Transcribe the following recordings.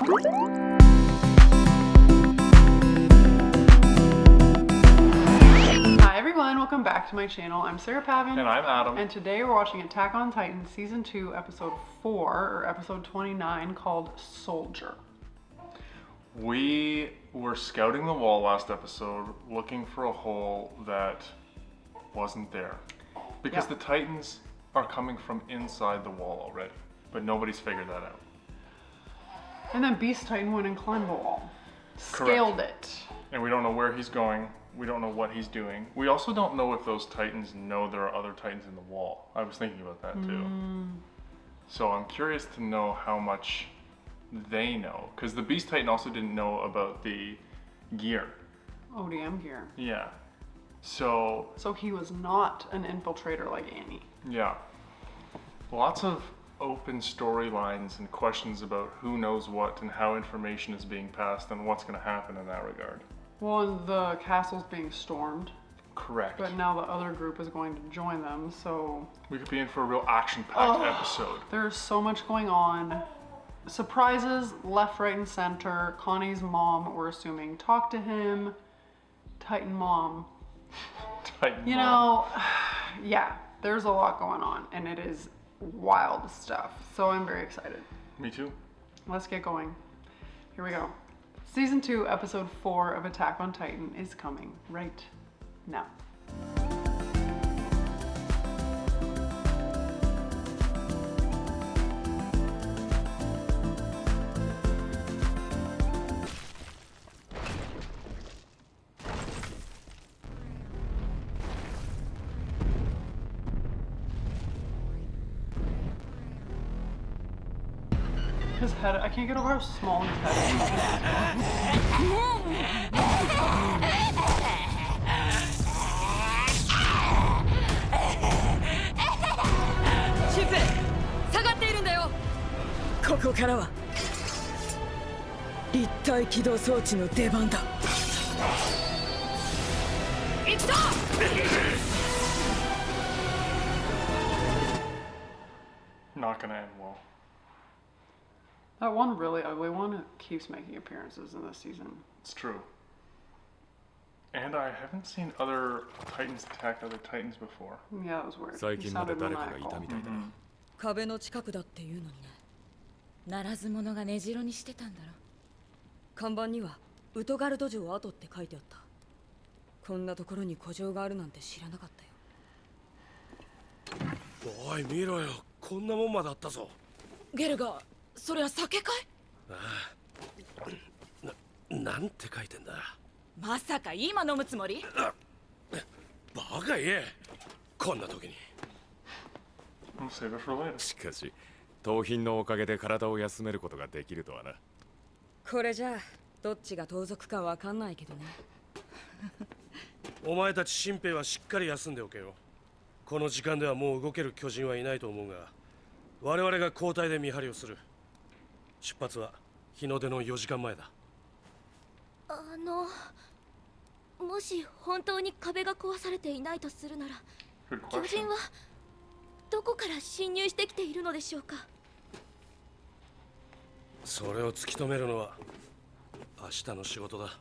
Hi everyone, welcome back to my channel. I'm Sarah Pavin. And I'm Adam. And today we're watching Attack on Titan Season 2, Episode 4, or Episode 29, called Soldier. We were scouting the wall last episode, looking for a hole that wasn't there. Because Yeah. the Titans are coming from inside the wall already, but nobody's figured that out. And then Beast Titan went and climbed the wall. Scaled Correct. it. And we don't know where he's going. We don't know what he's doing. We also don't know if those Titans know there are other Titans in the wall. I was thinking about that too. So I'm curious to know how much they know. Because the Beast Titan also didn't know about the gear. ODM gear. Yeah. So, So he was not an infiltrator like Annie. yeah. Lots of open storylines and questions about who knows what and how information is being passed and what's going to happen in that regard. Well, and the castle's being stormed, Correct. but now the other group is going to join them, so We could be in for a real action-packed Oh. episode. there's so much going on. Surprises left, right, and center. Connie's mom, we're assuming, talked to him. Titan mom. Titan You Mom. know, yeah, there's a lot going on, and it is wild stuff. So I'm very excited. Me too. Let's get going. Here we go. Season 2, Episode 4 of Attack on Titan is coming right now. His head, I can't get over how small his head is.シュンペイ下がっているんだよ。ここからは立体起動装置の出番だ。行った。 Not gonna end well. That one really ugly one keeps making appearances in this season. It's true. And I haven't seen other Titans attack other Titans before. Yeah, that was weird. 最 He 近まで sounded 誰かがいた maniacal. みたいだ。壁の近くだっていうのにね。ならず者が根城にしてたんだろ。看板にはウトガルド城跡って書いてあった。こんなところに古城があるなんて知らなかったよ。おい見ろよ、こんなもんまであったぞ。ゲルガ、それは酒かい？なんて書いてんだ。まさか今飲むつもり？バカ言え、こんな時に。 We'll save it for later. しかし、盗品のおかげで体を休めることができるとはな。これじゃあどっちが盗賊かわかんないけどね。お前たち新兵はしっかり休んでおけよ。この時間ではもう動ける巨人はいないと思うが、我々が交代で見張りをする。出発は日の出の4時間前だ。もし本当に壁が壊されていないとするなら Good 巨 question. 人はどこから侵入してきているのでしょうか。それを突き止めるのは明日の仕事だ。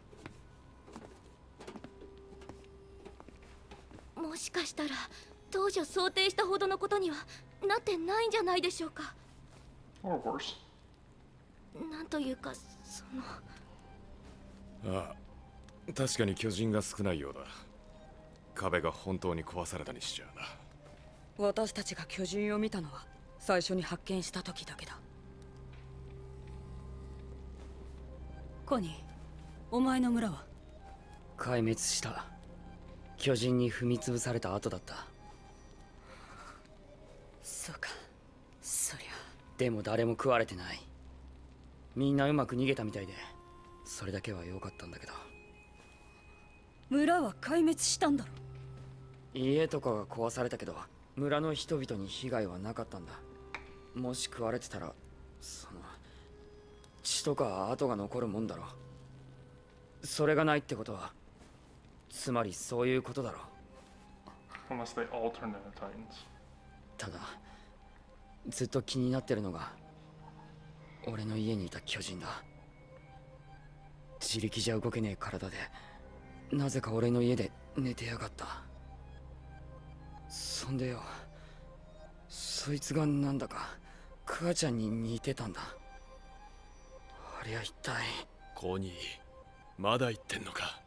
もしかしたら当初想定したほどのことにはなってないんじゃないでしょうか。 Or worse. なんというかああ、確かに巨人が少ないようだ。壁が本当に壊されたにしちゃうな。私たちが巨人を見たのは最初に発見した時だけだ。コニー、お前の村は？壊滅した。巨人に踏み潰された後だった。そうか、そりゃ。でも誰も食われてない。みんなうまく逃げたみたいで、それだけは良かったんだけど。村は壊滅したんだろ。家とかが壊されたけど、村の人々に被害はなかったんだ。もし食われてたら、血とか跡が残るもんだろ。それがないってことは、つまりそういうことだろ。 Unless they all turned into Titans. ただ、ずっと気になってるのが、俺の家にいた巨人だ。自力じゃ動けねえ体でなぜか俺の家で寝てやがった。そんでよ、そいつがなんだか母ちゃんに似てたんだ。ありゃ一体。コニー、まだ言ってんのか。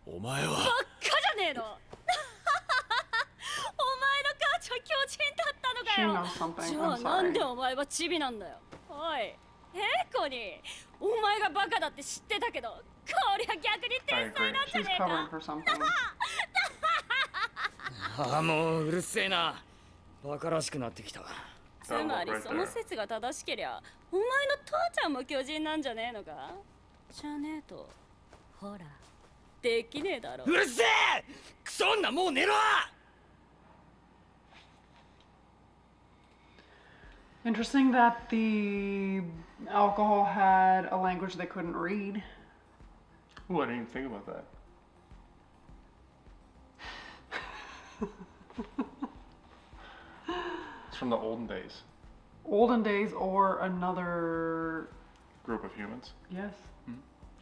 お前は。ばっかじゃねえのお前の母ちゃん巨人だったのか She よ。 knows something. じ I'm ゃあなんで sorry. お前はチビなんだよ。おいコニー、お前がバカだって知ってたけど、こりゃ逆に天才なんじゃ She's ねえか。 covering for something. ああ、もううるせえな。バカらしくなってきた。つまりその説が正しけりゃ、お前の父ちゃんも巨人なんじゃねえのか。じゃねえとほらできねえだろ。うるせえ。クソ女、もう寝ろ。 Interesting that the alcohol had a language they couldn't read. Ooh, I didn't even think about that. It's from the olden days. Olden days or another. Group of humans. Yes.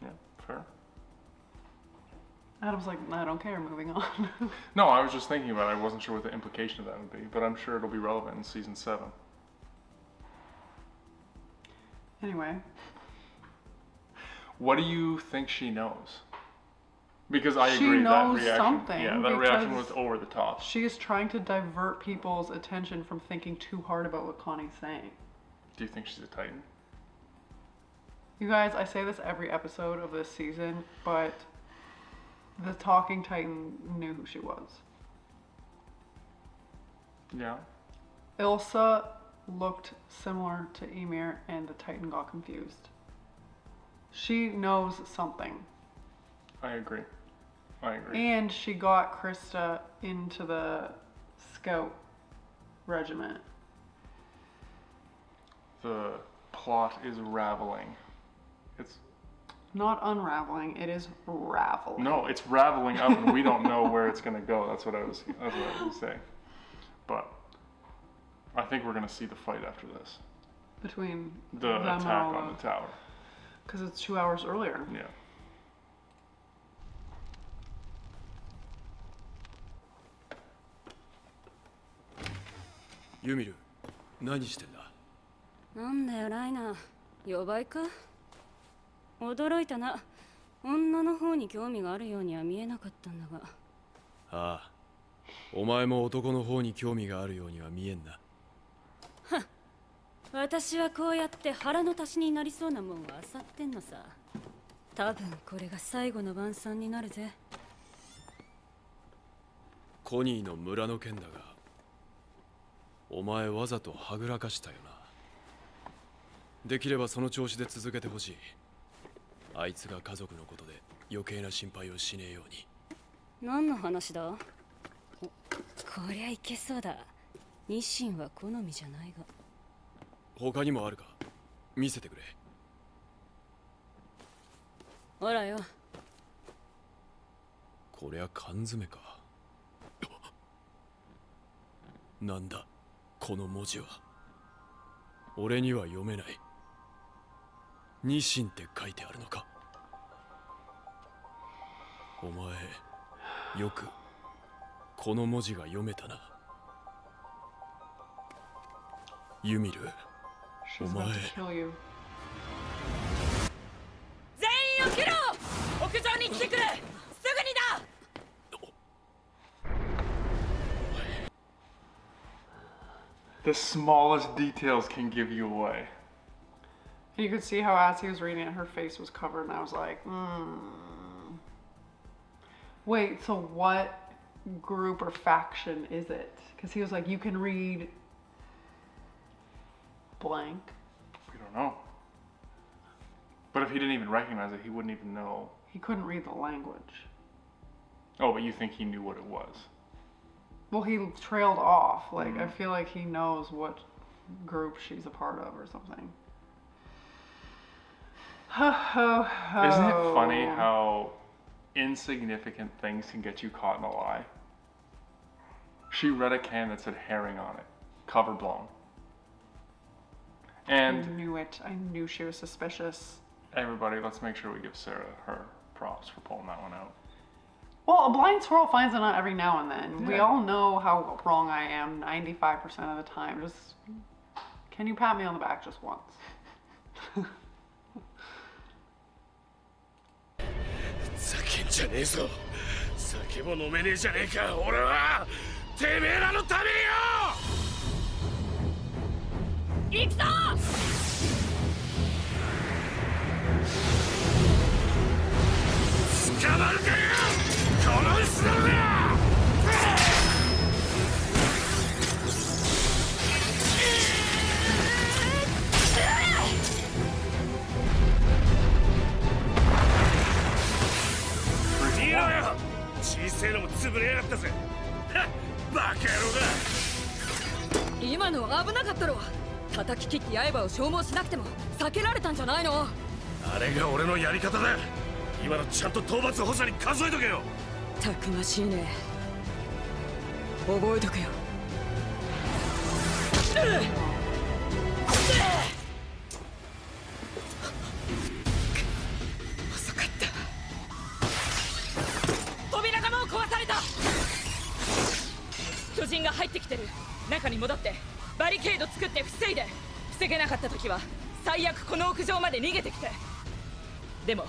Yeah, fair. Adam's like, I don't care, moving on. No, I was just thinking about it. I wasn't sure what the implication of that would be, but I'm sure it'll be relevant in season 7. Anyway. What do you think she knows? Because I She agree that knows reaction. something, Yeah, that reaction because- was over the top. She is trying to divert people's attention from thinking too hard about what Connie's saying. Do you think she's a Titan? You guys, I say this every episode of this season, but the talking Titan knew who she was. Yeah. Ilsa looked similar to Ymir and the Titan got confused. She knows something. I agree. I agree. And she got Krista into the scout regiment. The plot is raveling. It's Not unraveling, it is raveling. no, it's raveling up, and we don't know where it's gonna go. That's what I was gonna say. But I think we're gonna see the fight after this. Between The them and attack all on the tower. because it's 2 hours earlier. Yeah. Yumiru, 何してんだ。なんだよライナー、予売か。驚いたな。女の方に興味があるようには見えなかったんだが。ああ、お前も男の方に興味があるようには見えんな。私はこうやって腹の足しになりそうなもんは漁ってんのさ。多分これが最後の晩餐になるぜ。コニーの村の件だが、お前わざとはぐらかしたよな。できればその調子で続けてほしい。あいつが家族のことで余計な心配をしねえように。何の話だ。こりゃいけそうだ。ニシンは好みじゃないが。他にもあるか。見せてくれ。ほらよ。こりゃ缶詰か。なんだこの文字は。俺には読めない。ニシンって書いてあるのか。お前よくこの文字が読めたな。ユミル、 She's about to kill you. 全員を切ろう。屋上に来てくれ。すぐにだ。The smallest details can give you away. And you could see how as he was reading it, her face was covered, and I was like, Wait, so what group or faction is it? Because he was like, you can read blank. We don't know. But if he didn't even recognize it, he wouldn't even know. He couldn't read the language. Oh, but you think he knew what it was? Well, he trailed off. Like, I feel like he knows what group she's a part of or something. Ho ho ho. Isn't it funny how insignificant things can get you caught in a lie? She read a can that said herring on it, cover blown. I And knew it. I knew she was suspicious. Everybody, let's make sure we give Sarah her props for pulling that one out. Well, a blind squirrel finds a nut every now and then. We Yeah. all know how wrong I am 95% of the time. Just, can you pat me on the back just once? ざけんじゃねえぞ。酒も飲めねえじゃねえか。俺はてめえらのためによ。行くぞ。捕まるかよ。この石だろが。見ろよ。小せえのも潰れやがったぜ。バカ野郎だ。今のは危なかったろ。叩き切って刃を消耗しなくても避けられたんじゃないの。あれが俺のやり方だ。今のちゃんと討伐補佐に数えとけよ。たくましいね。覚えとくよ。遅かった。扉がもう壊された。巨人が入ってきてる。中に戻ってバリケード作って防いで。防げなかった時は最悪この屋上まで逃げてきて。でも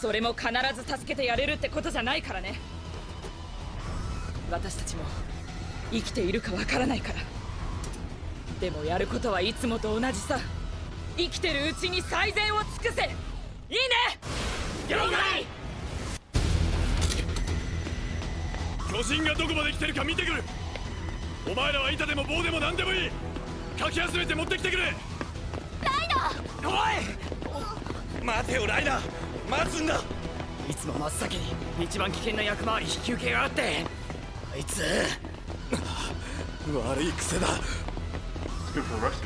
それも必ず助けてやれるってことじゃないからね。私たちも生きているかわからないから。でもやることはいつもと同じさ。生きてるうちに最善を尽くせ。いいね。了解。巨人がどこまで来てるか見てくる。お前らは板でも棒でも何でもいい。かき集めて持ってきてくれ。おい待てよライナー、待つんだ。いつも真っ先に一番危険な役回り引き受けやがって。あいつ悪い癖だ。 It's good for the rest of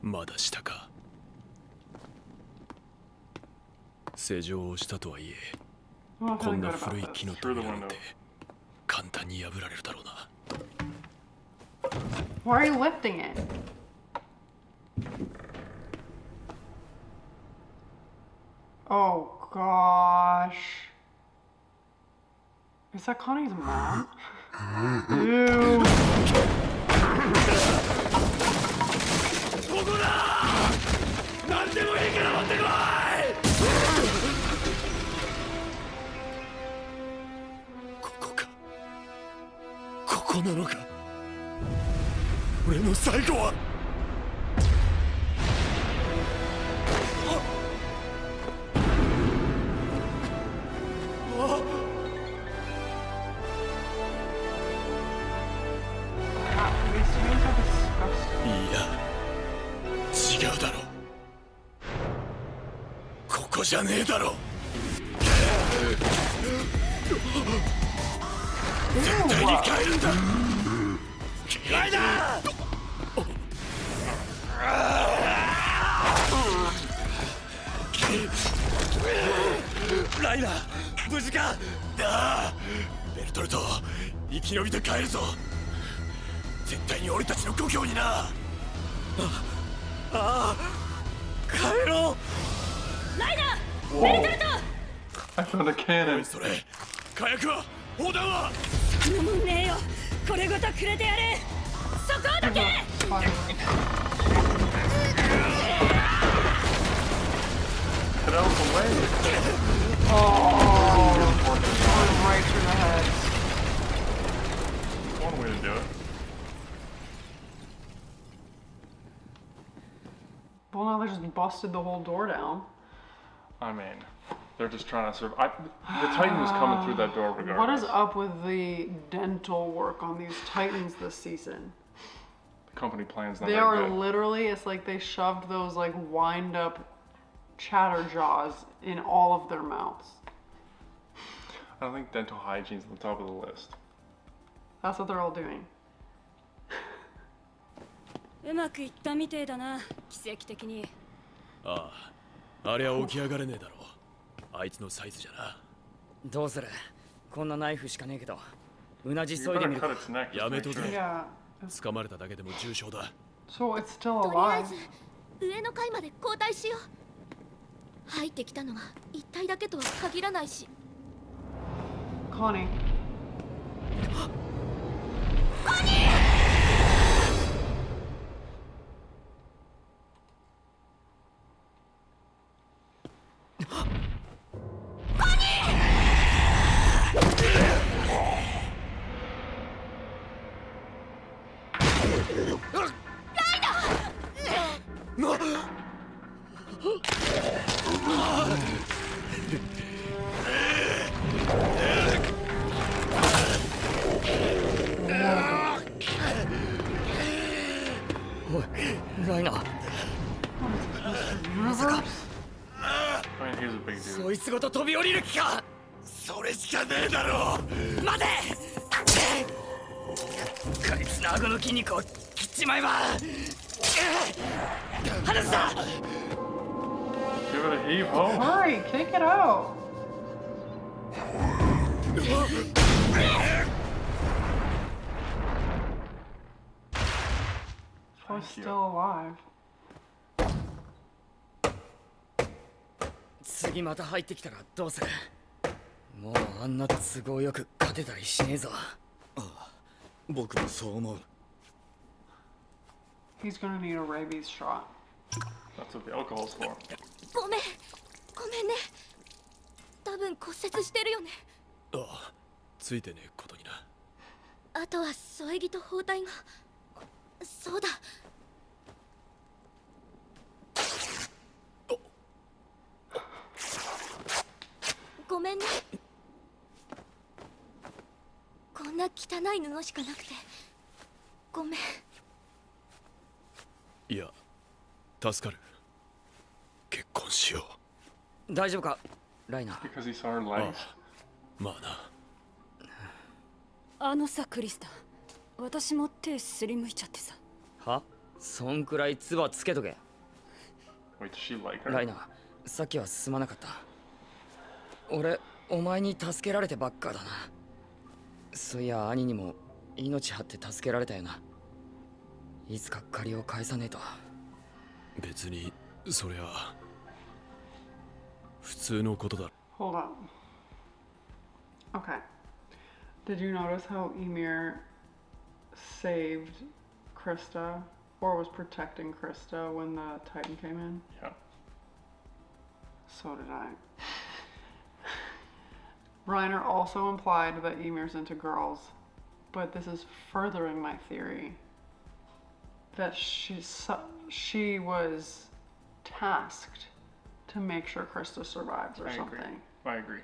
you. まだしたか。施錠をしたとはいえ、 I'm not こ feeling んな good about 古い this. 木の Through the 扉なん window. て簡単に破られるだろうな。 Why are you lifting it? Oh gosh. Is that Connie's mom? Ew. ここだ。何でもいいから持ってこい。ここか。ここなのか。俺の最後は。 These things are disgusting. いや、違うだろう。ここじゃねえだろう。絶対に帰るんだ。ライダー。ライナー、無事か。ベルトルト、生き延びて帰るぞ。絶対に俺たちの故郷にな。帰ろう。ライナー、ベルトルト。 I found a お cannon. いそれ、火薬は、砲弾は。そんなもんねえよ。これごとくれてやる。そこをどけ。 Get out of the way. Oh, right through the head. One way to do it. Well, now they just busted the whole door down. I mean, they're just trying to survive. The Titan was coming through that door regardless. What is up with the dental work on these Titans this season? The company plan's not They very are good. literally, it's like they shoved those like wind up chatter jaws in all of their mouths. I don't think dental hygiene's on the top of the list. That's what they're all doing. うまくいったみてえだな、奇跡的に。ああ、あれは起き上がれねえだろう。あいつのサイズじゃな。どうする。こんなナイフしかねえけど。うなじ You そいで better みる cut か。 its neck. just to やめ make とけ sure. Yeah. 掴まれただけでも重傷だ。 So it's still とりあえ alive. ず上の階まで交代しよう。入ってきたのは一体だけとは限らないし。 Connie.おいライナー、 Reverse? I mean, he was a big dude. そいつごと飛び降りる気か。それしかねえだろ。待て。こいつの顎の筋肉を切っちまえば。離すな。 Give it a heave ho. Hurry, kick it out. So he's Thank you. still alive. 次また入ってきたらどうする。もうあんな都合よく勝てたりしねえぞ。僕もそう思う。 He's gonna need a rabies shot. That's what the alcohol's for. ごめんね。多分骨折してるよね。ああ、ついてねえことにな。あとは添え木と包帯が。そうだ。ごめんね。こんな汚い布しかなくてごめん。いや、助かる。結婚しよ大丈夫かライナー。 Because he saw her う。あ legs. あ、まあな。あのさクリスタ、私も手すりむいちゃってさ。はそんくらい唾つけとけ。 Wait, does she like her? ライナー、さっきはすまなかった。俺、お前に助けられてばっかだな。そういや兄にも命張って助けられたよな。いつか借りを返さねえと。別にそりゃ普通のことだ。 Hold up. Okay. Did you notice how Ymir saved Krista or was protecting Krista when the Titan came in? Yeah. So did I. Reiner also implied that Ymir's into girls, but this is furthering my theory that she was tasked to make sure Krista survives or I something. agree. I agree.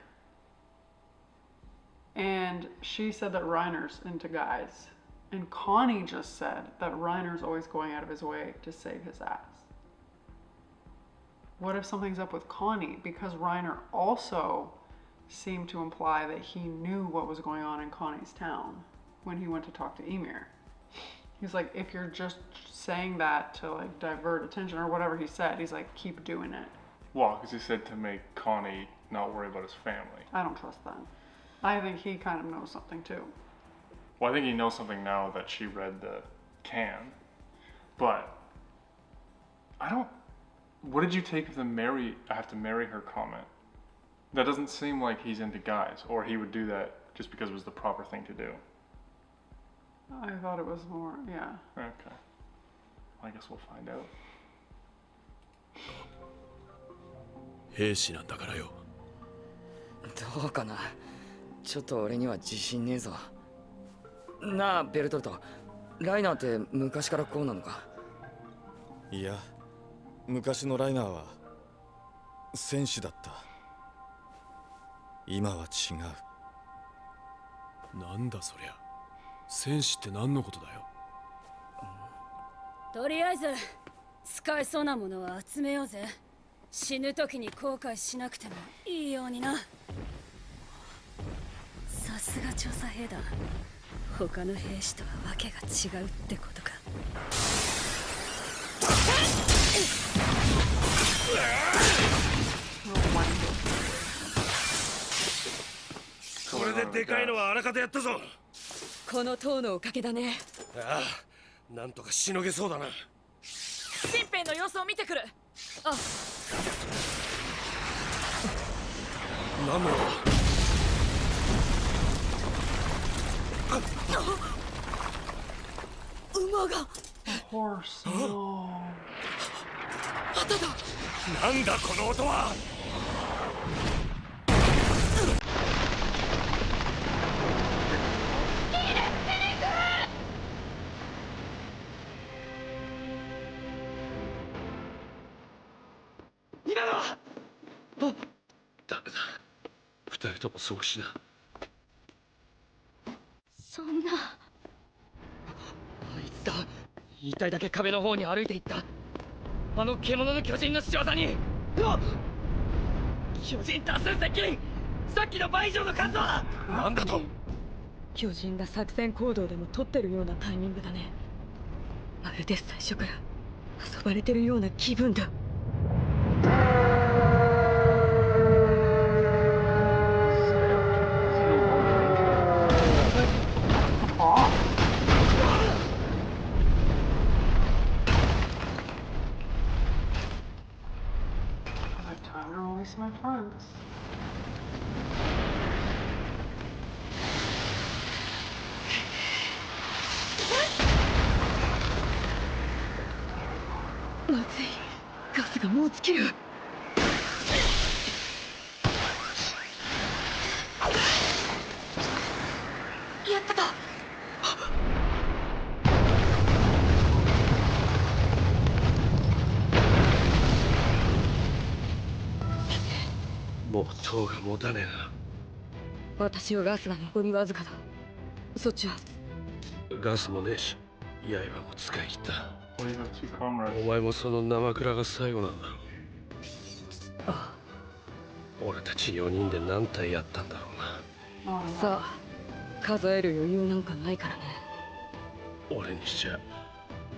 And she said that Reiner's into guys. And Connie just said that Reiner's always going out of his way to save his ass. What if something's up with Connie? Because Reiner also seemed to imply that he knew what was going on in Connie's town when he went to talk to Ymir. He's like, if you're just saying that to like divert attention or whatever he said, he's like, keep doing it. Well, because he said to make Connie not worry about his family. I don't trust that. I think he kind of knows something too. Well, I think he knows something now that she read the can. But I don't. What did you take of the I have to marry her comment? That doesn't seem like he's into guys, or he would do that just because it was the proper thing to do. I thought it was more, yeah. Okay. I guess we'll find out. 兵士なんだからよ。どうかな。ちょっと俺には自信ねえぞ。なあベルトルト、ライナーって昔からこうなのか。いや、昔のライナーは戦士だった。今は違う。なんだそりゃ。戦士って何のことだよ。とりあえず使えそうなものは集めようぜ。死ぬ時に後悔しなくてもいいようにな。さすが調査兵だ。他の兵士とはわけが違うってことか。So れででかいのはあらかたやったぞ。この塔のおかげだね。ああ、なんとかしのげそうだな。新兵の様子を見てくる。あ、何の音だ。馬が Horse. No. 旗だ。なんだこの音は。ダメだ、二人ともそうしな。そんな。あいつだ。言いたいだけ壁の方に歩いていった。あの獣の巨人の仕業に。巨人多数接近。さっきの倍以上の数だ。なんだと。巨人が作戦行動でも取ってるようなタイミングだね。まるで最初から遊ばれてるような気分だ。Time to release my friends. まずい、ガスがもう尽きる。やったか。もう塔が持たねえな。私はガスが残りわずかだ。そっちは。ガスもねえし、刃も使い切った。 Well, you have two comrades. お前もその生倉が最後なんだろう。あ俺たち4人で何体やったんだろうな。Oh, あ、さあ、数える余裕なんかないからね。俺にしちゃ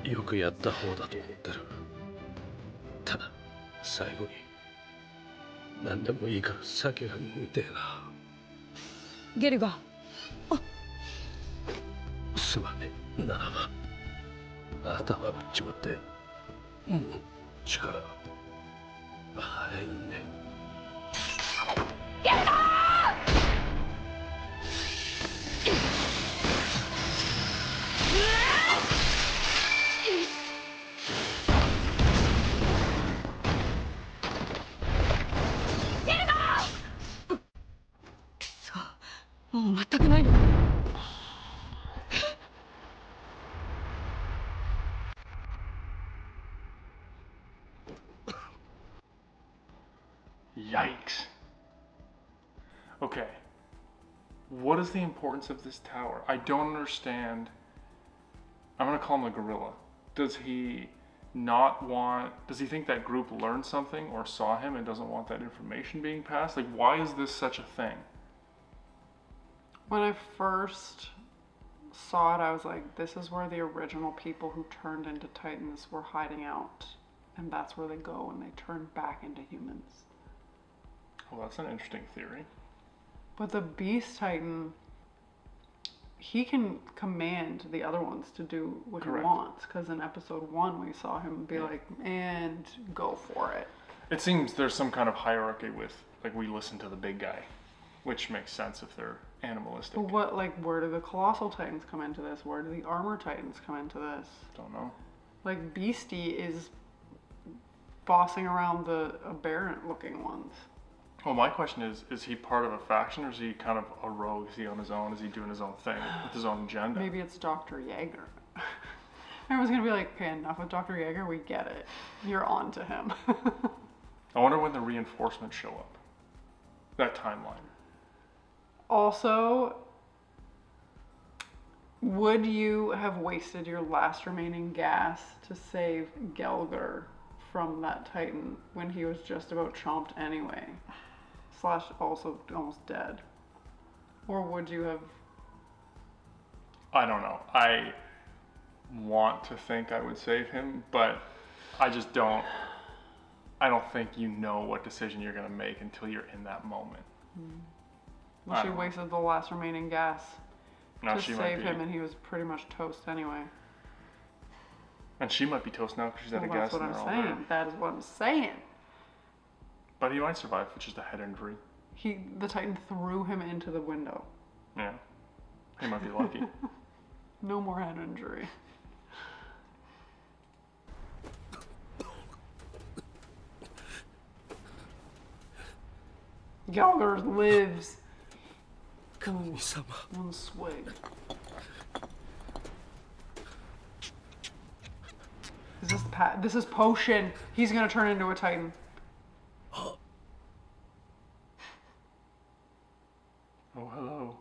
よくやった方だと思ってる。ただ最後に何でもいいから酒が飲みてえな。ゲルガン、すまねえならば頭打っちまって。力が入んねもう全くないの。Yikes. Okay. What is the importance of this tower? I don't understand. I'm gonna call him a gorilla. Does he not want, does he think that group learned something or saw him and doesn't want that information being passed? Like, why is this such a thing? when I first saw it, I was like, this is where the original people who turned into Titans were hiding out. And that's where they go when they turn back into humans. Well, that's an interesting theory. But the Beast Titan, he can command the other ones to do what Correct. he wants. Because in episode 1, we saw him be like, and go for it. It seems there's some kind of hierarchy with, like, we listen to the big guy, which makes sense if they're animalistic. But what, like, where do the Colossal Titans come into this? Where do the Armor Titans come into this? Don't know. Like, Beastie is bossing around the aberrant looking ones. Well, my question is he part of a faction or is he kind of a rogue? Is he on his own? Is he doing his own thing with his own agenda? Maybe it's Dr. Yeager. Everyone's gonna be like, okay, enough with Dr. Yeager, we get it. You're on to him. I wonder when the reinforcements show up. That timeline. Also, would you have wasted your last remaining gas to save Gelger from that Titan when he was just about chomped anyway? Slash also almost dead. Or would you have... I don't know. I want to think I would save him, but I just don't. I don't think you know what decision you're going to make until you're in that moment. Well, I she don't know. wasted the last remaining gas Now to she save might be, him, and he was pretty much toast anyway. and she might be toast now because she's out Well, of gas that's what and I'm they're all saying. dead. That is what I'm saying. But he might survive with just a head injury. The Titan threw him into the window. Yeah, he might be lucky. No more head injury. Gallagher lives. 神様 One swig. Is this this is potion. He's gonna turn into a Titan. Oh, hello.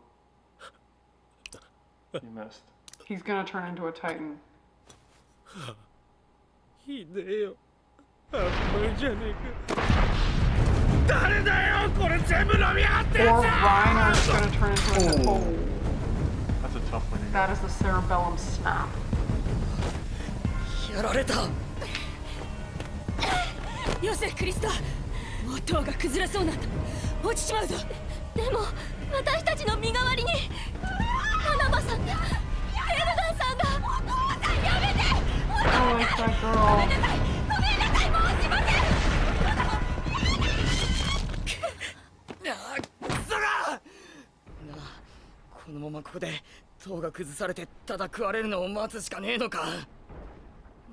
You missed. He's gonna turn into a Titan. ひでえよあんまりじゃねえか誰だよこれ全部飲みやがって Or Reiner's gonna turn into a oh. That's a tough one. That is the cerebellum snap. やられた。よせクリスタ、もう塔が崩れそうなんだ。落ちちまうぞ。でも私たちの身代わりに花馬さんがエルガンさんがお父さんやめて I like that girl. ごめんなさいもうしませんなあ、このままここで塔が崩されてただ食われるのを待つしかねえのか。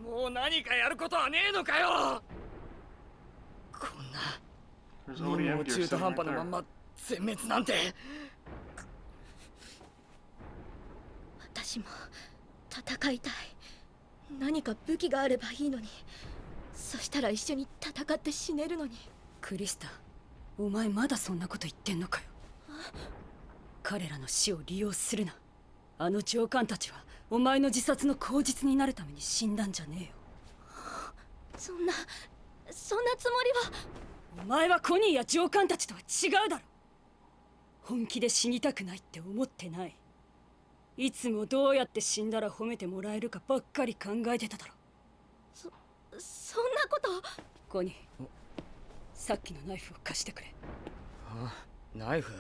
もう何かやることはねえのかよ。こんな There's 任 ODM 務 gear 中途 sitting 半 right 端なま there. んま全滅なんて。私も戦いたい。何か武器があればいいのに。そしたら一緒に戦って死ねるのに。クリスタ、お前まだそんなこと言ってんのかよ。彼らの死を利用するな。あの上官たちはお前の自殺の口実になるために死んだんじゃねえよ。そんなつもりは。お前はコニーや上官たちとは違うだろ。本気で死にたくないって思ってない。いつもどうやって死んだら褒めてもらえるかばっかり考えてただろ。そんなこと。コニー、さっきのナイフを貸してくれ。あ、ナイフ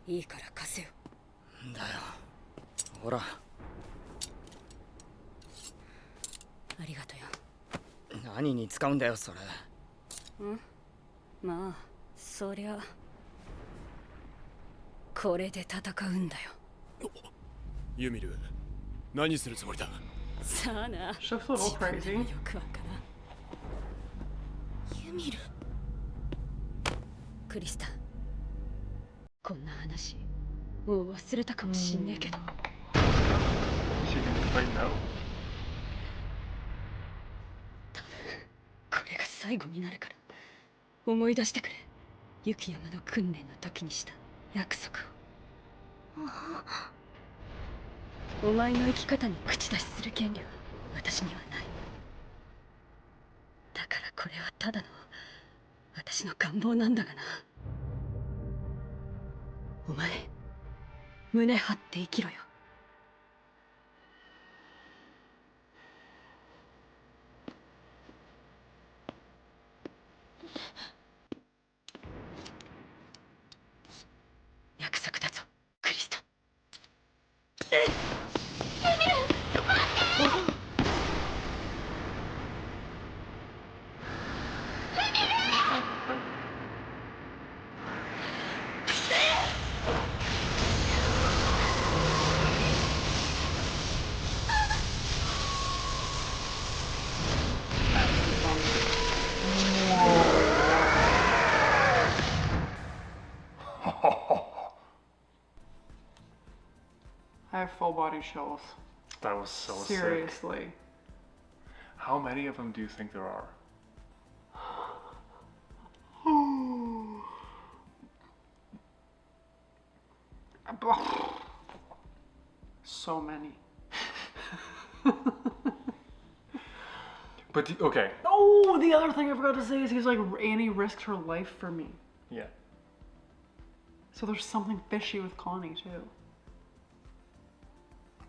いいから貸せよ。だよ。ほら。ありがとよ。何に使うんだよそれ。まあそりゃこれで戦うんだよ。ユミル、何するつもりだ。さあな。 She looks a little 自分で crazy. もよくわからん。ユミル。クリスタ、こんな話もう忘れたかもしんねえけど、 She can fight now. これが最後になるから思い出してくれ。雪山の訓練の時にした約束を。お前の生き方に口出しする権利は私にはない。だからこれはただの私の願望なんだがな。お前胸張って生きろよ。約束だぞクリスタ。I have full body chills. That was so sick. Seriously. How many of them do you think there are? So many. But okay, Oh, the other thing I forgot to say is he's like, Annie risked her life for me. yeah. So there's something fishy with Connie too.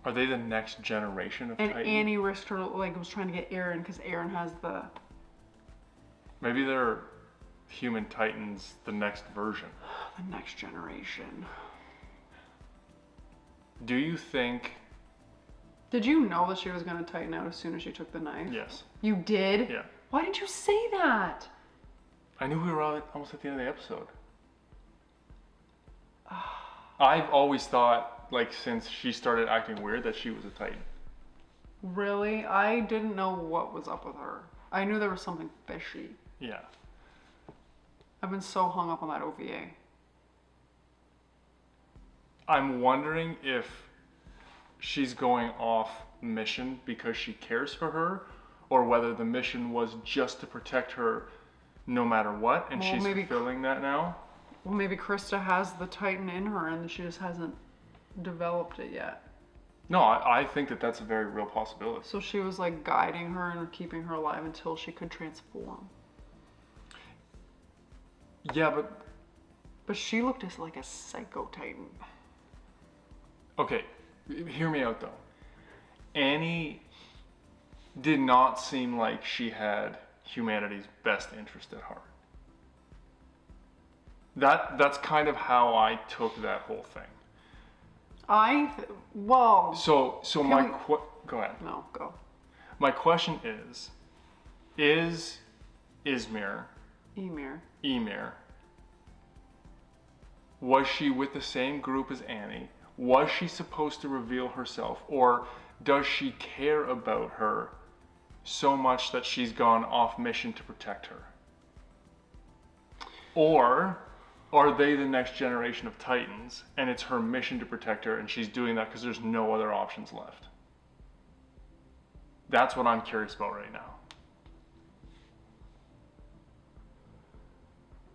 Are they the next generation of And Titan? Annie risked her, like, was trying to get Aaron because Aaron has the. Maybe they're human Titans, the next version. The next generation. Do you think? Did you know that she was gonna tighten out as soon as she took the knife? Yes. You did? Yeah. Why did you say that? I knew we were almost at the end of the episode. I've always thought, like, since she started acting weird, that she was a Titan. Really? I didn't know what was up with her. I knew there was something fishy. Yeah. I've been so hung up on that OVA. I'm wondering if she's going off mission because she cares for her, or whether the mission was just to protect her no matter what, and Well, she's maybe- fulfilling that now. Well, maybe Krista has the Titan in her and she just hasn't developed it yet. No, I think that that's a very real possibility. So she was like guiding her and keeping her alive until she could transform. Yeah, But she looked as like a psycho Titan. okay, hear me out though. Annie did not seem like she had humanity's best interest at heart. That's kind of how I took that whole thing. Well, So Can my we- go ahead. no, go. My question is Ismir, Emir. was she with the same group as Annie? Was she supposed to reveal herself, or does she care about her so much that she's gone off mission to protect her? Or are they the next generation of Titans and it's her mission to protect her and she's doing that because there's no other options left? That's what I'm curious about right now.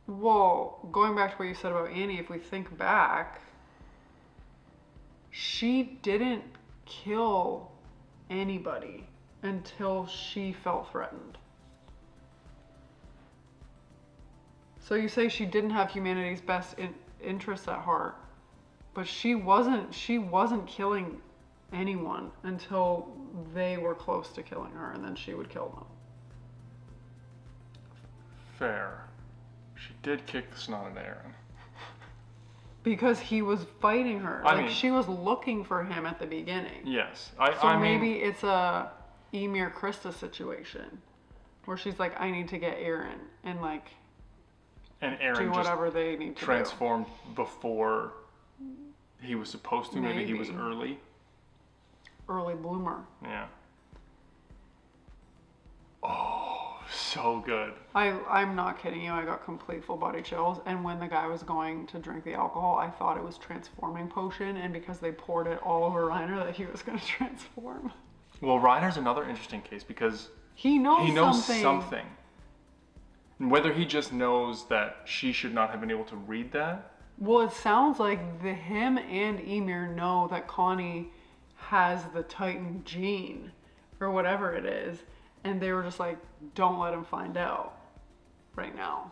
Well, going back to what you said about Annie, if we think back, she didn't kill anybody until she felt threatened. So you say she didn't have humanity's best interests at heart, but she wasn't killing anyone until they were close to killing her, and then she would kill them. Fair. She did kick the snot out of Aaron. Because he was fighting her. I Like mean- she was looking for him at the beginning. Yes. So I maybe mean, it's a Emir Krista situation where she's like, I need to get Aaron and like and do Aaron just whatever they need to transformed before he was supposed to. Maybe he was Maybe. early. do. Early bloomer. Yeah. Oh, so good. I'm not kidding you. I got complete full body chills. And when the guy was going to drink the alcohol, I thought it was transforming potion. And because they poured it all over Reiner, that he was going to transform. Well, Reiner's another interesting case because He knows, he knows something. something. And whether he just knows that she should not have been able to read that. Well, it sounds like him and Emir know that Connie has the Titan gene or whatever it is, and they were just like, don't let him find out right now.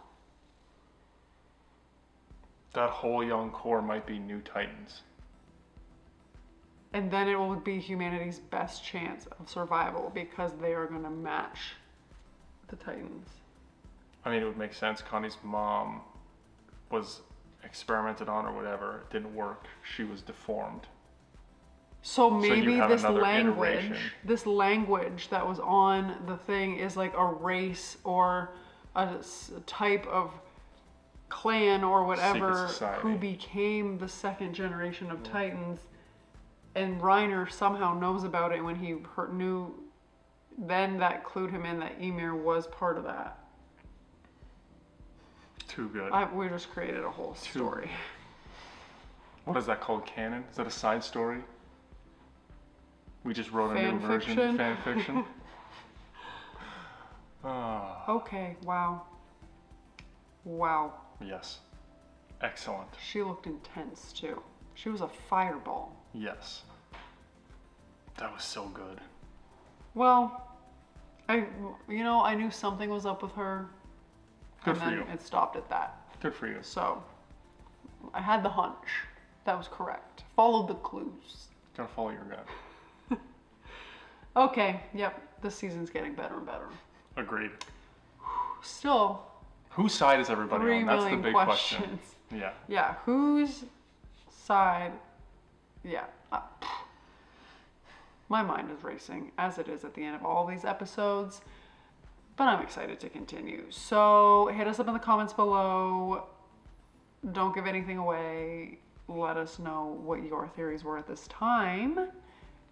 That whole young core might be new Titans. And then it will be humanity's best chance of survival because they are going to match the Titans. I mean, it would make sense. Connie's mom was experimented on or whatever. It didn't work. She was deformed. So you maybe have this another language, iteration. this language that was on the thing is like a race or a type of clan or whatever society. who became the second generation of Titans. And Reiner somehow knows about it when he knew, then that clued him in that Emir was part of that. Too good. We just created a whole story. What is that called? Canon? Is that a side story? We just wrote a Fan new version. fiction? Fan fiction. Ah, Okay, wow. Wow. yes. Excellent. She looked intense too. She was a fireball. Yes. That was so good. Well, I knew something was up with her. Good and for then you. it stopped at that. Good for you. So, I had the hunch. That was correct. Followed the clues. Gotta follow your gut. Okay, yep. This season's getting better and better. Agreed. Still, Whose side is everybody 3 on? That's the million big questions. question. Yeah. Yeah, whose side? Yeah. My mind is racing, as it is at the end of all these episodes, but I'm excited to continue. So hit us up in the comments below. Don't give anything away. Let us know what your theories were at this time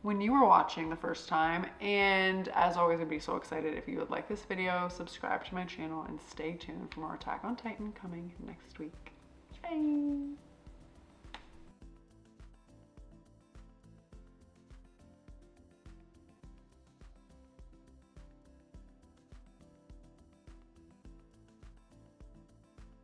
when you were watching the first time. And as always, I'd be so excited if you would like this video, subscribe to my channel, and stay tuned for more Attack on Titan coming next week. Bye!